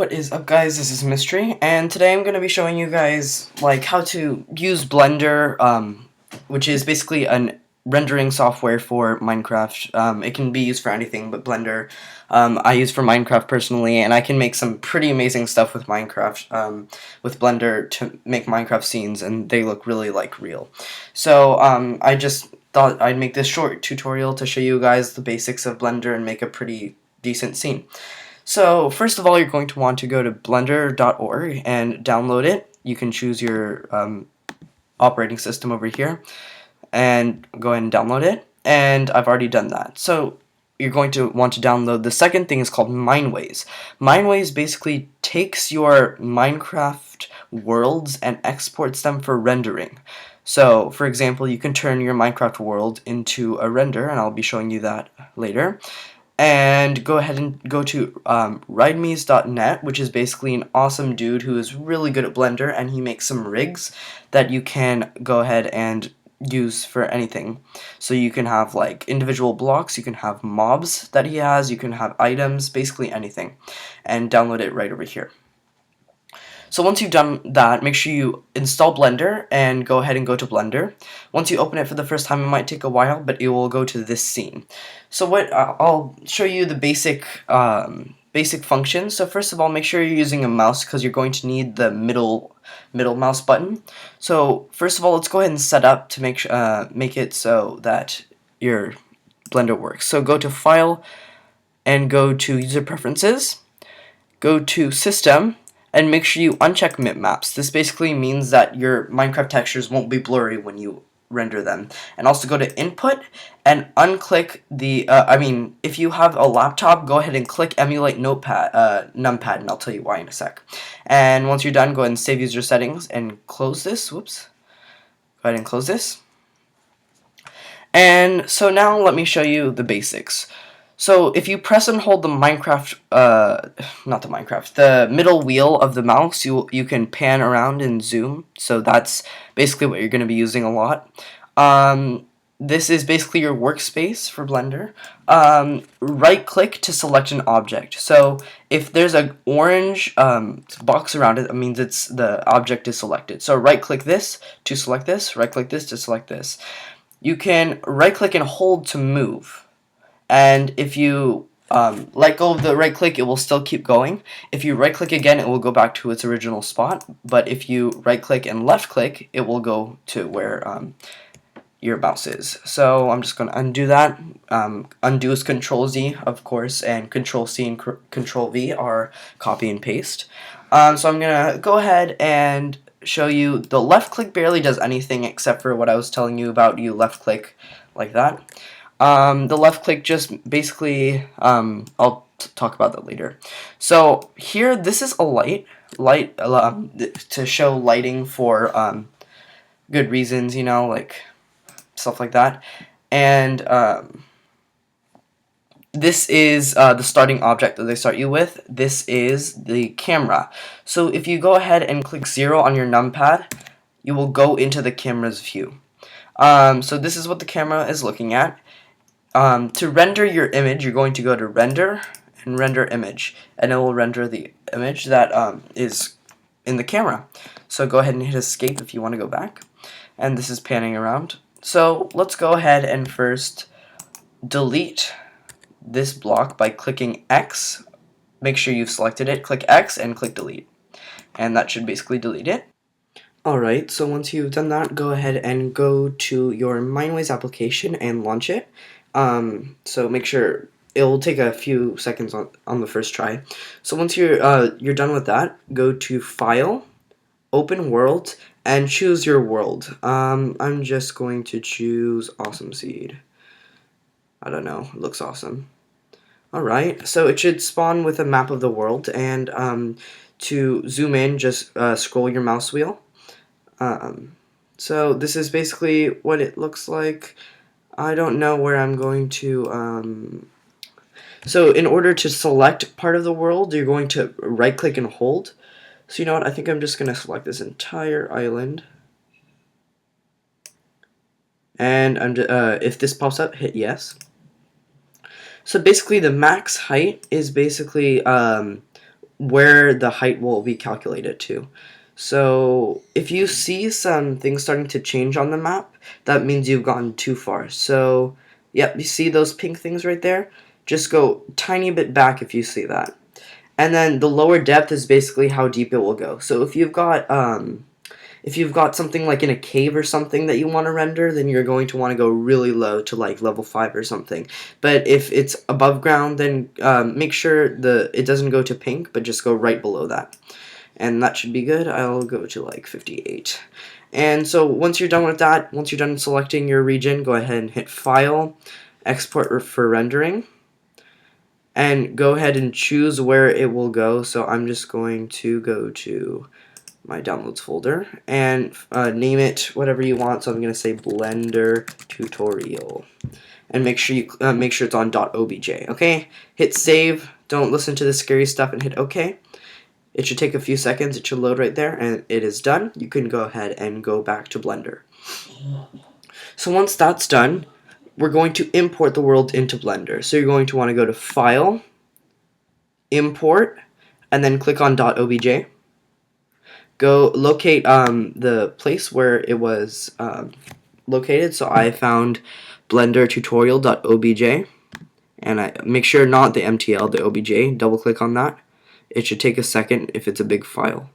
What is up, guys? This is Mystery, and today I'm going to be showing you guys like how to use Blender, which is basically a rendering software for Minecraft. It can be used for anything, but Blender I use for Minecraft personally, and I can make some pretty amazing stuff with Minecraft, with Blender to make Minecraft scenes, and they look really like real. So I just thought I'd make this short tutorial to show you guys the basics of Blender and make a pretty decent scene. So first of all, you're going to want to go to blender.org and download it. You can choose your operating system over here and go ahead and download it. And I've already done that. So you're going to want to download. The second thing is called Mineways. Mineways basically takes your Minecraft worlds and exports them for rendering. So, for example, you can turn your Minecraft world into a render, and I'll be showing you that later. And go ahead and go to ridemes.net, which is basically an awesome dude who is really good at Blender, and he makes some rigs that you can go ahead and use for anything. So you can have like individual blocks, you can have mobs that he has, you can have items, basically anything, and download it right over here. So once you've done that, make sure you install Blender and go ahead and go to Blender. Once you open it for the first time, it might take a while, but it will go to this scene. So what I'll show you the basic functions. So first of all, make sure you're using a mouse because you're going to need the middle mouse button. So first of all, let's go ahead and set up to make it so that your Blender works. So go to File and go to User Preferences. Go to System. And make sure you uncheck mip maps. This basically means that your Minecraft textures won't be blurry when you render them. And also go to Input and unclick the, if you have a laptop, go ahead and click Emulate Numpad, and I'll tell you why in a sec. And once you're done, go ahead and save user settings and close this. Whoops. Go ahead and close this. And so now let me show you the basics. So if you press and hold the the middle wheel of the mouse, you can pan around and zoom. So that's basically what you're going to be using a lot. This is basically your workspace for Blender. Right click to select an object. So if there's an orange box around it, that means the object is selected. So right click this to select this, right click this to select this. You can right click and hold to move. And if you let go of the right click, it will still keep going. If you right click again, it will go back to its original spot. But if you right click and left click, it will go to where your mouse is. So I'm just going to undo that. Undo is Control Z, of course, and Control C and Control V are copy and paste. So I'm going to go ahead and show you the left click barely does anything except for what I was telling you about. You left click like that. The left click just basically, I'll talk about that later. So here, this is a light to show lighting for good reasons, you know, like stuff like that. And this is the starting object that they start you with. This is the camera. So if you go ahead and click 0 on your numpad, you will go into the camera's view. So this is what the camera is looking at. To render your image, you're going to go to Render and Render Image, and it will render the image that is in the camera. So go ahead and hit Escape if you want to go back. And this is panning around. So let's go ahead and first delete this block by clicking X. Make sure you've selected it. Click X and click Delete. And that should basically delete it. Alright, so once you've done that, go ahead and go to your Mineways application and launch it. So make sure it will take a few seconds on the first try. So once you're done with that, go to File, Open World, and choose your world. I'm just going to choose Awesome Seed. I don't know, it looks awesome. Alright, so it should spawn with a map of the world, and to zoom in, just scroll your mouse wheel. So this is basically what it looks like. I don't know where I'm going to, so in order to select part of the world, you're going to right click and hold. So you know what, I think I'm just going to select this entire island. And if this pops up, hit yes. So basically the max height is basically where the height will be calculated to. So if you see some things starting to change on the map, that means you've gone too far. So yep, you see those pink things right there? Just go tiny bit back if you see that. And then the lower depth is basically how deep it will go. So if you've got something like in a cave or something that you want to render, then you're going to want to go really low to like level 5 or something. But if it's above ground, then make sure it doesn't go to pink, but just go right below that. And that should be good. I'll go to like 58. And so once you're done with that, once you're done selecting your region, go ahead and hit File, Export for Rendering, and go ahead and choose where it will go. So I'm just going to go to my downloads folder and name it whatever you want. So I'm going to say Blender Tutorial, and make sure it's on .obj. Okay, hit save. Don't listen to the scary stuff and hit OK. It should take a few seconds. It should load right there, and it is done. You can go ahead and go back to Blender. So once that's done, we're going to import the world into Blender. So you're going to want to go to File, Import, and then click on .obj. Go locate the place where it was located. So I found Blender tutorial.obj, and I make sure not the MTL, the OBJ. Double click on that. It should take a second if it's a big file.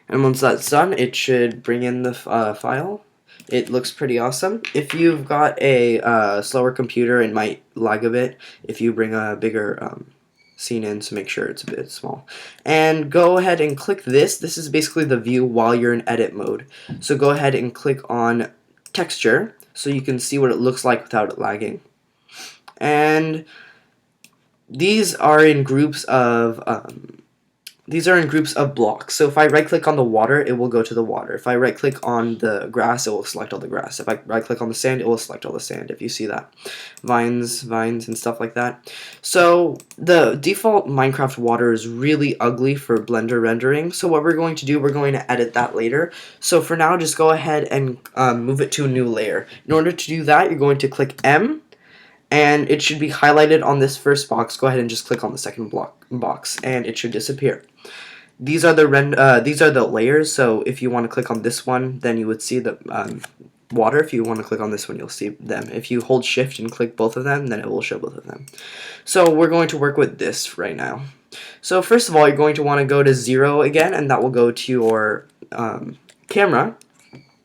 And once that's done, it should bring in the file. It looks pretty awesome. If you've got a slower computer, it might lag a bit if you bring a bigger scene in, so make sure it's a bit small. And go ahead and click this. This is basically the view while you're in edit mode. So go ahead and click on texture so you can see what it looks like without it lagging. And these are in groups of blocks. So if I right click on the water, it will go to the water. If I right click on the grass, it will select all the grass. If I right click on the sand, it will select all the sand, if you see that. Vines and stuff like that. So the default Minecraft water is really ugly for Blender rendering. So what we're going to do, we're going to edit that later. So for now, just go ahead and move it to a new layer. In order to do that, you're going to click M, and it should be highlighted on this first box. Go ahead and just click on the second box, and it should disappear. These are the layers. So if you want to click on this one, then you would see the water. If you want to click on this one, you'll see them. If you hold Shift and click both of them, then it will show both of them. So we're going to work with this right now. So first of all, you're going to want to go to 0 again, and that will go to your camera.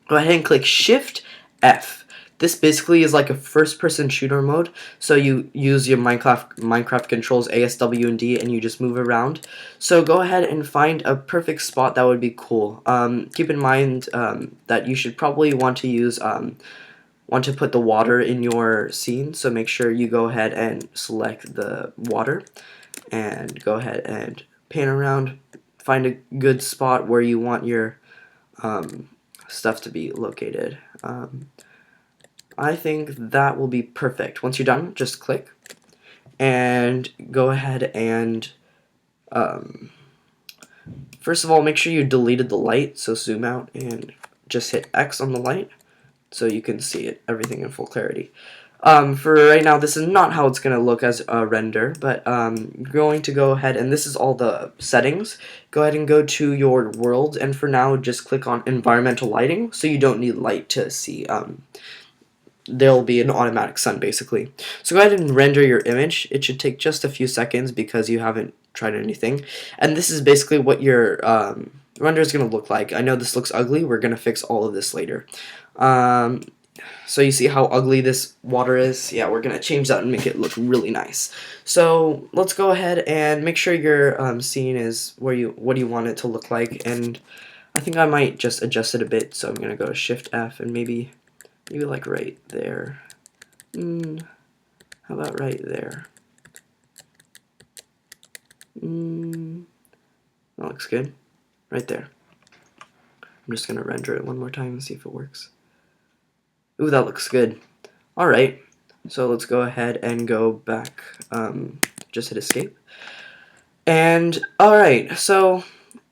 Go ahead and click Shift F. This basically is like a first-person shooter mode, so you use your Minecraft controls A, S, W, and D, and you just move around. So go ahead and find a perfect spot that would be cool. Keep in mind that you should probably want to put the water in your scene, so make sure you go ahead and select the water, and go ahead and pan around, find a good spot where you want your stuff to be located. I think that will be perfect. Once you're done, just click and go ahead and first of all, make sure you deleted the light. So zoom out and just hit X on the light so you can see everything in full clarity. For right now, this is not how it's going to look as a render, but you're going to go ahead, and this is all the settings. Go ahead and go to your world, and for now, just click on environmental lighting so you don't need light to see. There'll be an automatic sun basically. So go ahead and render your image. It should take just a few seconds because you haven't tried anything. And this is basically what your render is going to look like. I know this looks ugly. We're going to fix all of this later. So you see how ugly this water is? Yeah, we're going to change that and make it look really nice. So let's go ahead and make sure your scene is what do you want it to look like. And I think I might just adjust it a bit. So I'm going to go to Shift F and maybe like right there. How about right there? That looks good. Right there. I'm just gonna render it one more time and see if it works. Ooh, that looks good. Alright, so let's go ahead and go back. Just hit escape. And alright, so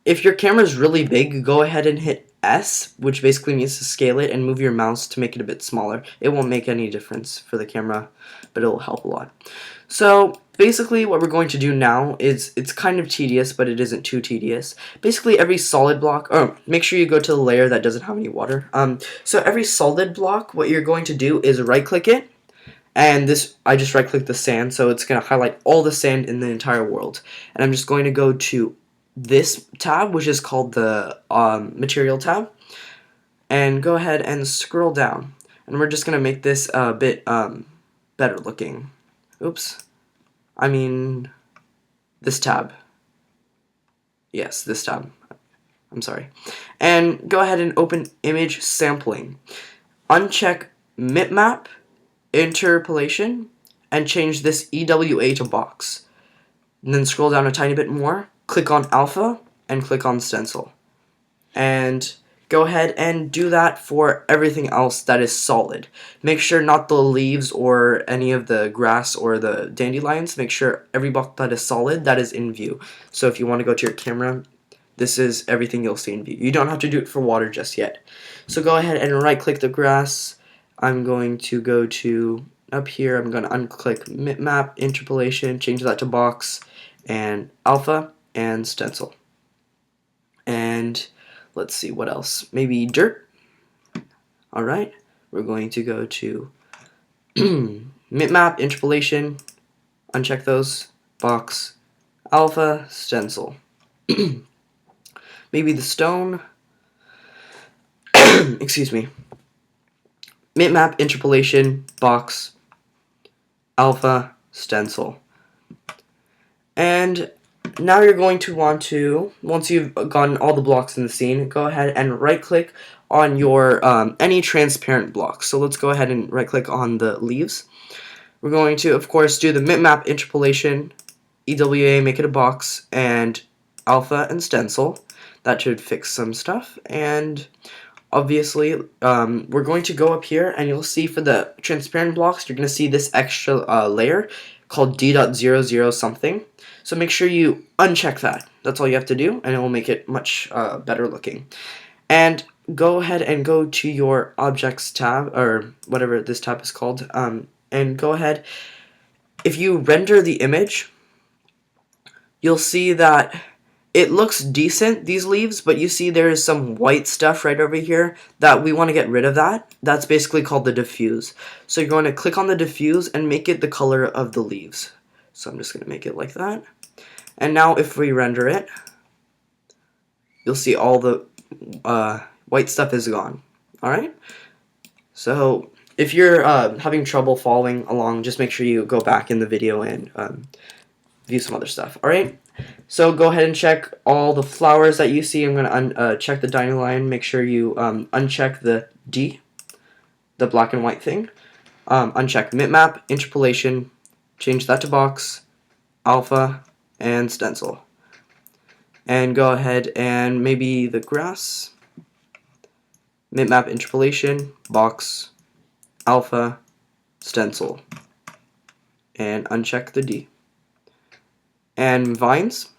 if your camera's really big, go ahead and hit S, which basically means to scale it, and move your mouse to make it a bit smaller. It won't make any difference for the camera, but it will help a lot. So basically what we're going to do now is, it's kind of tedious, but it isn't too tedious. Basically every solid block, make sure you go to the layer that doesn't have any water. So every solid block, what you're going to do is right click it, and this, I just right click the sand, so it's going to highlight all the sand in the entire world. And I'm just going to go to this tab, which is called the material tab, and go ahead and scroll down. And we're just going to make this a bit better looking. Oops. I mean, this tab. Yes, this tab. I'm sorry. And go ahead and open image sampling. Uncheck bitmap, interpolation, and change this EWA to box. And then scroll down a tiny bit more, click on alpha, and click on stencil. And go ahead and do that for everything else that is solid. Make sure not the leaves or any of the grass or the dandelions. Make sure every block that is solid, that is in view. So if you want to go to your camera, this is everything you'll see in view. You don't have to do it for water just yet. So go ahead and right click the grass. I'm going to go to up here, I'm going to unclick bitmap, interpolation, change that to box, and alpha, and stencil. And let's see what else. Maybe dirt. Alright, we're going to go to bitmap, interpolation, uncheck those, box, alpha, stencil. Maybe the stone. Excuse me. Bitmap, interpolation, box, alpha, stencil. And now you're going to want to, once you've gotten all the blocks in the scene, go ahead and right click on your any transparent blocks. So let's go ahead and right click on the leaves. We're going to, of course, do the bitmap, interpolation, EWA, make it a box, and alpha and stencil. That should fix some stuff. And obviously, we're going to go up here, and you'll see for the transparent blocks, you're going to see this extra layer called D.00 something. So make sure you uncheck that. That's all you have to do, and it will make it much better looking. And go ahead and go to your objects tab, or whatever this tab is called, and go ahead. If you render the image, you'll see that it looks decent, these leaves, but you see there is some white stuff right over here that we want to get rid of that. That's basically called the diffuse. So you're going to click on the diffuse and make it the color of the leaves. So I'm just going to make it like that. And now if we render it, you'll see all the white stuff is gone. Alright? So if you're having trouble following along, just make sure you go back in the video and view some other stuff. Alright? So go ahead and check all the flowers that you see. I'm going to check the dandelion. Make sure you uncheck the D, the black and white thing. Uncheck bitmap, interpolation, change that to box, alpha, and stencil. And go ahead and maybe the grass, bitmap, interpolation, box, alpha, stencil. And uncheck the D. And vines,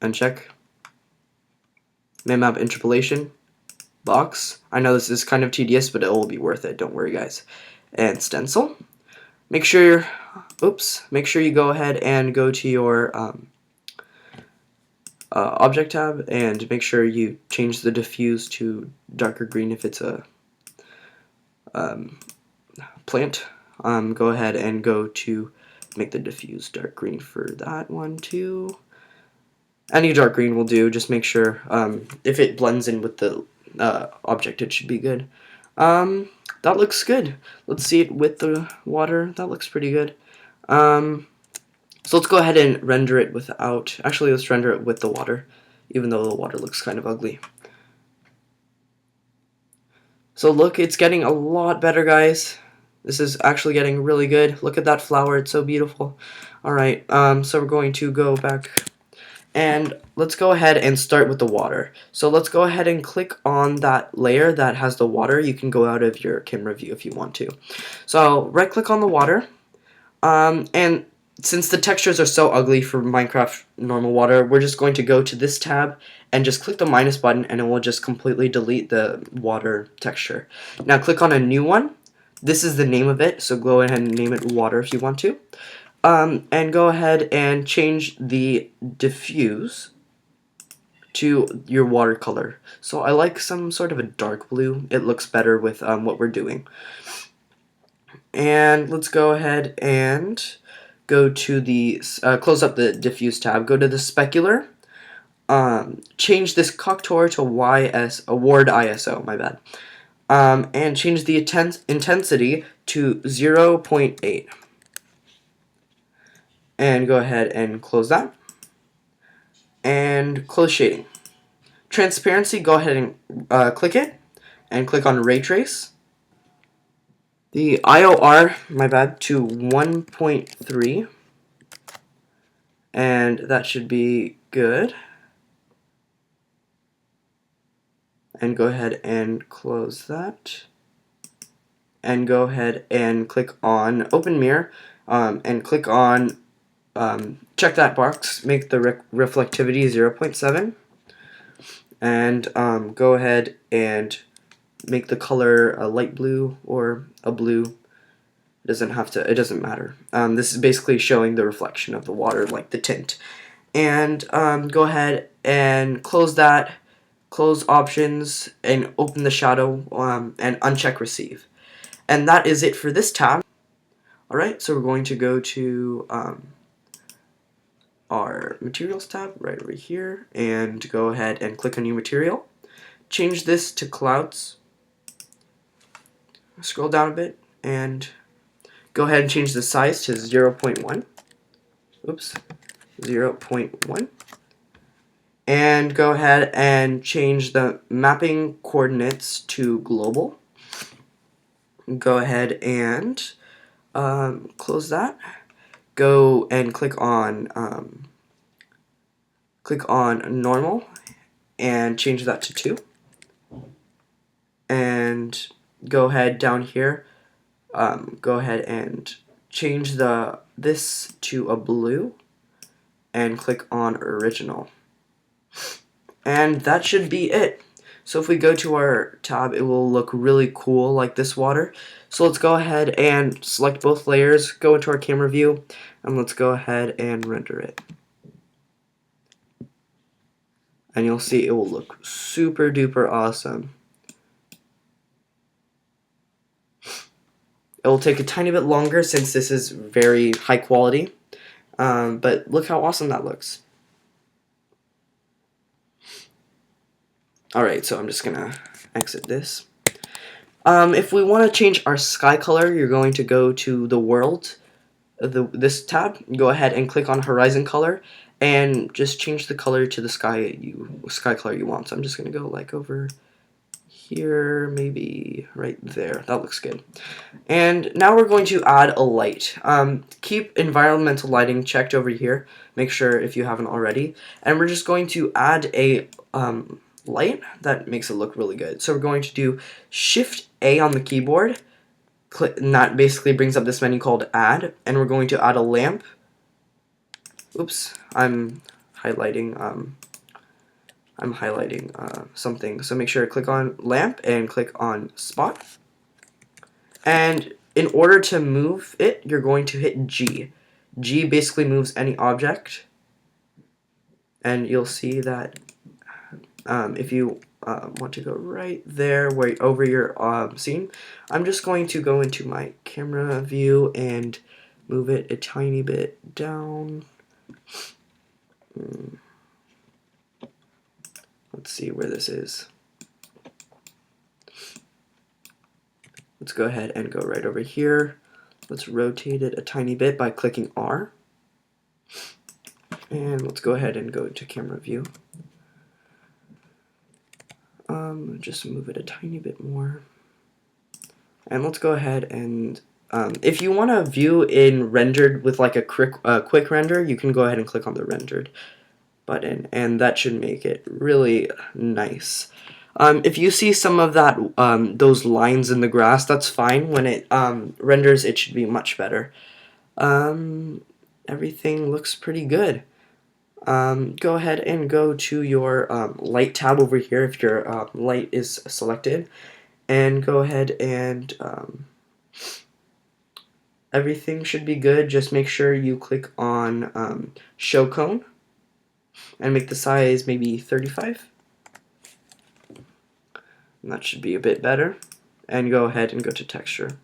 uncheck, bitmap, interpolation, box. I know this is kind of tedious, but it will be worth it. Don't worry, guys. And stencil. Make sure, make sure you go ahead and go to your object tab, and make sure you change the diffuse to darker green if it's a plant. Go ahead and go to make the diffuse dark green for that one too. Any dark green will do. Just make sure if it blends in with the object, it should be good. That looks good. Let's see it with the water. That looks pretty good. So let's go ahead and render it without. Actually, let's render it with the water, even though the water looks kind of ugly. So look, it's getting a lot better, guys. This is actually getting really good. Look at that flower, it's so beautiful. Alright, so we're going to go back, and let's go ahead and start with the water. So let's go ahead and click on that layer that has the water. You can go out of your camera view if you want to. So right click on the water, and since the textures are so ugly for Minecraft normal water, we're just going to go to this tab and just click the minus button, and it will just completely delete the water texture. Now click on a new one. This is the name of it, so go ahead and name it water if you want to. And go ahead and change the diffuse to your watercolor. So I like some sort of a dark blue. It looks better with what we're doing. And let's go ahead and go to the, close up the diffuse tab, go to the specular, change this contour to ward ISO, my bad, and change the intensity to 0.8. And go ahead and close that. And close shading. Transparency, go ahead and click it, and click on Ray Trace. The IOR, my bad, to 1.3. And that should be good. And go ahead and close that. And go ahead and click on Open Mirror, and click on, check that box, make the reflectivity 0.7. And go ahead and make the color a light blue or a blue. It doesn't matter. This is basically showing the reflection of the water, like the tint. And go ahead and close that, close options, and open the shadow, and uncheck receive. And that is it for this tab. Alright, so we're going to go to our materials tab right over here, and go ahead and click on new material. Change this to clouds. Scroll down a bit and go ahead and change the size to 0.1. Oops, 0.1. And go ahead and change the mapping coordinates to global. Go ahead and close that. Go and click on normal and change that to 2. And go ahead down here. Go ahead and change this to a blue and click on original. And that should be it. So if we go to our tab, it will look really cool like this water. So let's go ahead and select both layers, go into our camera view, and let's go ahead and render it. And you'll see it will look super duper awesome. It will take a tiny bit longer since this is very high quality, but look how awesome that looks. Alright, so I'm just gonna exit this. If we want to change our sky color, you're going to go to the world, this tab, go ahead and click on horizon color, and just change the color to the sky color you want. So I'm just gonna go like over here, maybe right there. That looks good. And now we're going to add a light. Keep environmental lighting checked over here. Make sure if you haven't already. And we're just going to add a light that makes it look really good. So we're going to do Shift A on the keyboard. And that basically brings up this menu called Add. And we're going to add a lamp. Oops, I'm highlighting something, so make sure to click on lamp and click on spot. And in order to move it, you're going to hit G. G basically moves any object, and you'll see that if you want to go right there where over your scene, I'm just going to go into my camera view and move it a tiny bit down. Let's see where this is. Let's go ahead and go right over here. Let's rotate it a tiny bit by clicking R. And let's go ahead and go to camera view. Just move it a tiny bit more. And let's go ahead and if you want to view in rendered with like a quick render, you can go ahead and click on the rendered button, and that should make it really nice. If you see some of that, those lines in the grass, that's fine. When it renders, it should be much better. And everything looks pretty good. Go ahead and go to your light tab over here if your light is selected, and go ahead and everything should be good. Just make sure you click on show cone and make the size maybe 35. And that should be a bit better. And go ahead and go to texture.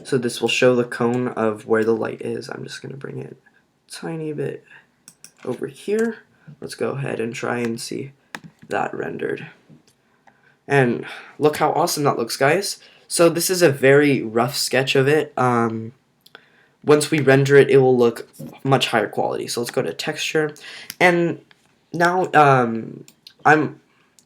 So this will show the cone of where the light is. I'm just going to bring it a tiny bit over here. Let's go ahead and try and see that rendered. And look how awesome that looks, guys. So this is a very rough sketch of it. Once we render it, it will look much higher quality. So let's go to texture. And now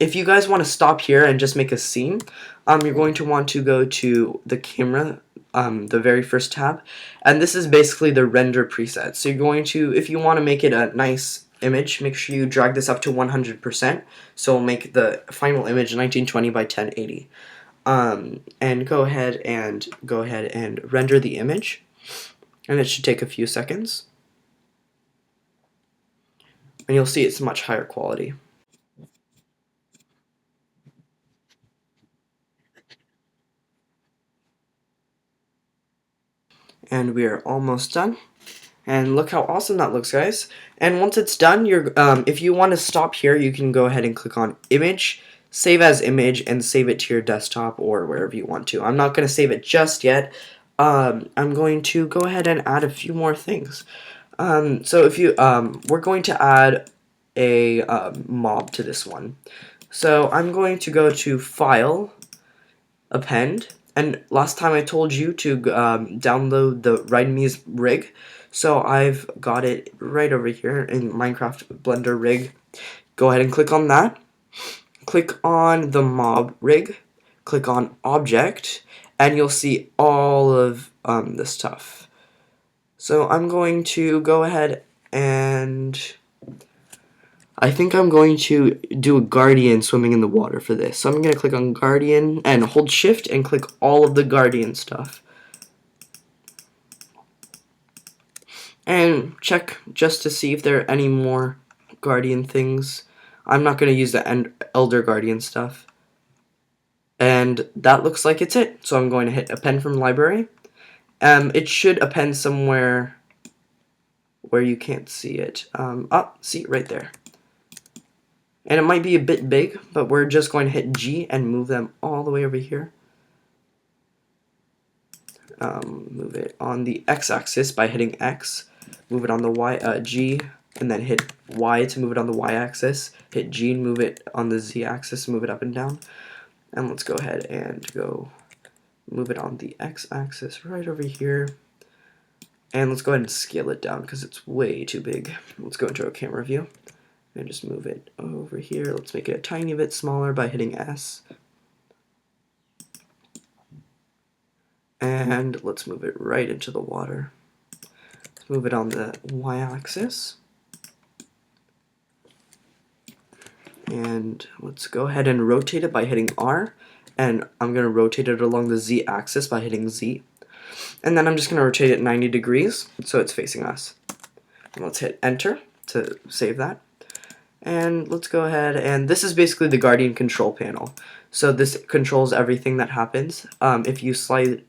if you guys want to stop here and just make a scene, you're going to want to go to the camera, the very first tab, and this is basically the render preset. So you're going to, if you want to make it a nice image, make sure you drag this up to 100%, so we'll make the final image 1920 by 1080. And go ahead and render the image, and it should take a few seconds, and you'll see it's much higher quality. And we are almost done. And look how awesome that looks, guys. And once it's done, if you want to stop here, you can go ahead and click on Image, Save as Image, and save it to your desktop or wherever you want to. I'm not going to save it just yet. I'm going to go ahead and add a few more things. So if you, we're going to add a mob to this one. So I'm going to go to File, Append. And last time I told you to download the Readme's rig, so I've got it right over here in Minecraft Blender rig. Go ahead and click on that. Click on the mob rig. Click on object, and you'll see all of the stuff. So I'm going to go ahead and I think I'm going to do a guardian swimming in the water for this. So I'm going to click on guardian and hold shift and click all of the guardian stuff. And check just to see if there are any more guardian things. I'm not going to use the elder guardian stuff. And that looks like it's it. So I'm going to hit append from library. It should append somewhere where you can't see it. See it right there. And it might be a bit big, but we're just going to hit G and move them all the way over here. Move it on the x-axis by hitting X. Move it on the G, and then hit Y to move it on the y-axis. Hit G and move it on the z-axis, move it up and down. And let's go ahead and move it on the x-axis right over here. And let's go ahead and scale it down because it's way too big. Let's go into our camera view and just move it over here. Let's make it a tiny bit smaller by hitting S. And let's move it right into the water. Let's move it on the y-axis. And let's go ahead and rotate it by hitting R. And I'm going to rotate it along the z-axis by hitting Z. And then I'm just going to rotate it 90 degrees so it's facing us. And let's hit Enter to save that. And let's go ahead, and this is basically the Guardian control panel. So this controls everything that happens. If you play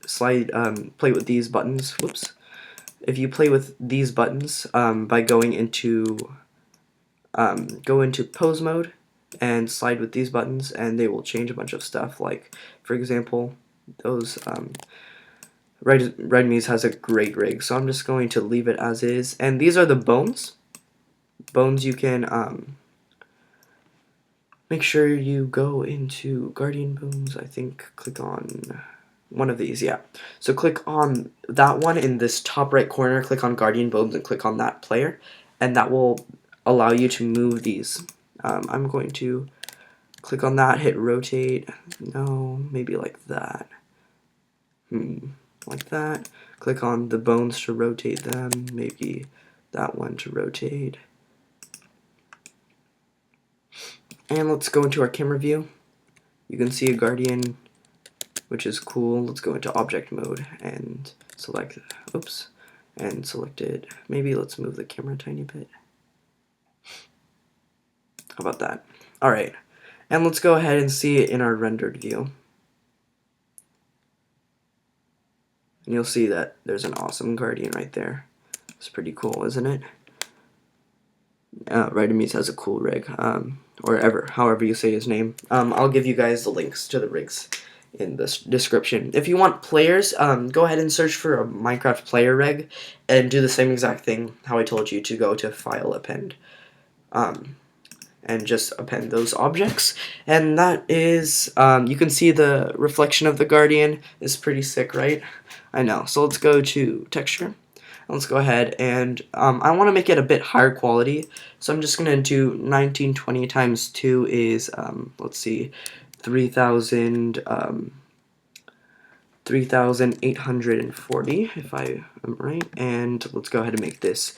with these buttons, whoops. If you play with these buttons by going into pose mode and slide with these buttons, and they will change a bunch of stuff. Like, for example, those Readme's has a great rig, so I'm just going to leave it as is. And these are the bones. Bones you can make sure you go into Guardian Bones, I think, click on one of these, yeah. So click on that one in this top right corner, click on Guardian Bones and click on that player, and that will allow you to move these. I'm going to click on that, hit rotate, no, maybe like that. Like that. Click on the bones to rotate them, maybe that one to rotate. And let's go into our camera view. You can see a guardian, which is cool. Let's go into object mode and select, oops, and select it. Maybe let's move the camera a tiny bit. How about that? Alright, and let's go ahead and see it in our rendered view. And you'll see that there's an awesome guardian right there. It's pretty cool, isn't it? Rydemes has a cool rig, or however you say his name. I'll give you guys the links to the rigs in the description. If you want players, go ahead and search for a Minecraft player rig and do the same exact thing how I told you to go to File Append. And just append those objects, and that is, you can see the reflection of the guardian is pretty sick, right? I know. So let's go to texture. Let's go ahead and I want to make it a bit higher quality, so I'm just gonna do 1920 times 2 is let's see, 3,840 if I am right, and let's go ahead and make this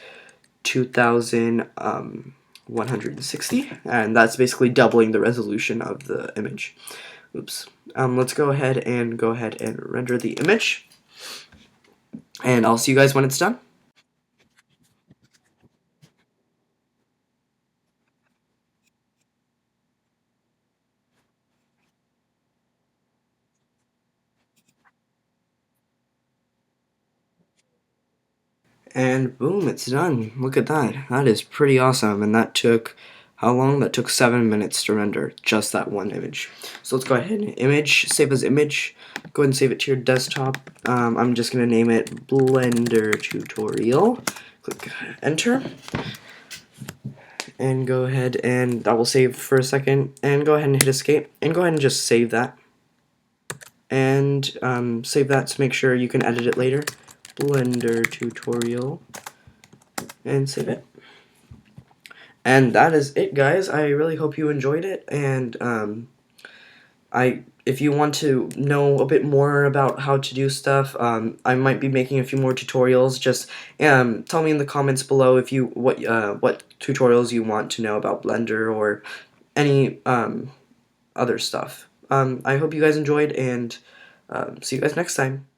2,160, and that's basically doubling the resolution of the image. Oops. Let's go ahead and render the image, and I'll see you guys when it's done. And boom, it's done. Look at that. That is pretty awesome. And that took, how long? That took 7 minutes to render just that one image. So let's go ahead and save as image. Go ahead and save it to your desktop. I'm just going to name it Blender Tutorial. Click enter. And go ahead and that will save for a second. And go ahead and hit escape. And go ahead and just save that. And save that to make sure you can edit it later. Blender Tutorial, and save it. And that is it, guys. I really hope you enjoyed it, and if you want to know a bit more about how to do stuff, I might be making a few more tutorials. Just tell me in the comments below if you what tutorials you want to know about Blender or any other stuff. I hope you guys enjoyed, and see you guys next time.